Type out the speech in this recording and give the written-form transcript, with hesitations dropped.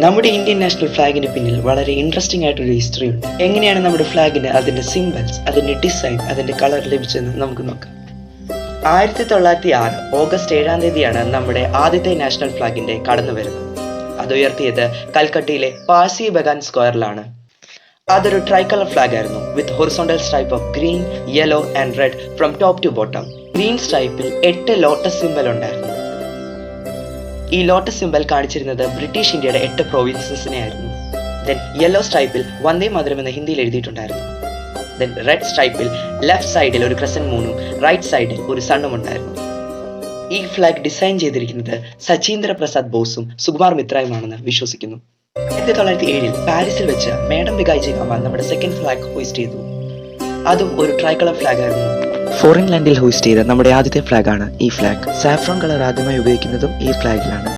നമ്മുടെ Indian national ഫ്ലാഗിന് പിന്നിൽ വളരെ ഇൻട്രസ്റ്റിംഗ് ആയിട്ടൊരു ഹിസ്റ്ററി ഉണ്ട്. എങ്ങനെയാണ് നമ്മുടെ ഫ്ലാഗിന് അതിന്റെ സിംബൽസ്, അതിന്റെ ഡിസൈൻ, അതിന്റെ കളർ ലഭിച്ചതെന്ന് നമുക്ക് നോക്കാം. 1906 ഓഗസ്റ്റ് 7-ാം തീയതിയാണ് നമ്മുടെ ആദ്യത്തെ നാഷണൽ ഫ്ലാഗിന്റെ കടന്നു വരുന്നത്. അത് ഉയർത്തിയത് കൽക്കട്ടയിലെ പാഴ്സി ബഗാൻ സ്ക്വയറിലാണ്. അതൊരു ട്രൈ കളർ ഫ്ലാഗ് ആയിരുന്നു, with horizontal stripe of green, yellow and red from top to bottom. Green സ്ട്രൈപ്പിൽ 8 ലോട്ടസ് സിംബൽ ഉണ്ടായിരുന്നു. ഈ ലോട്ടസ് സിംബൽ കാണിച്ചിരുന്നത് ബ്രിട്ടീഷ് ഇന്ത്യയുടെ 8 പ്രൊവിൻസസിനെ ആയിരുന്നു. ദെൻ യെല്ലോ സ്ട്രൈപ്പിൽ വന്ദേ മാതരം എന്ന് ഹിന്ദിയിൽ എഴുതിയിട്ടുണ്ടായിരുന്നു. ദെൻ റെഡ് സ്ട്രൈപ്പിൽ ലെഫ്റ്റ് സൈഡിൽ ഒരു ക്രസന്റ് മൂണും റൈറ്റ് സൈഡിൽ ഒരു സണ്ണും ഉണ്ടായിരുന്നു. ഈ ഫ്ലാഗ് ഡിസൈൻ ചെയ്തിരിക്കുന്നത് സചീന്ദ്ര പ്രസാദ് ബോസും സുകുമാർ മിത്രയുമാണെന്ന് വിശ്വസിക്കുന്നു. 1907 പാരീസിൽ വെച്ച് മേഡം വികായ്ജി കാമ നമ്മുടെ സെക്കൻഡ് ഫ്ലാഗ് ഹോയിസ്റ്റ് ചെയ്തു. അതും ഒരു ട്രൈ കളർ ഫ്ലാഗ് ആയിരുന്നു. ഫോറിൻ ലാൻഡിൽ ഹോയിസ്റ്റ് ചെയ്ത നമ്മുടെ ആദ്യത്തെ ഫ്ലാഗാണ് ഈ ഫ്ലാഗ്. സാഫ്രോൺ കളർ ആദ്യമായി ഉപയോഗിക്കുന്നതും ഈ ഫ്ലാഗിലാണ്.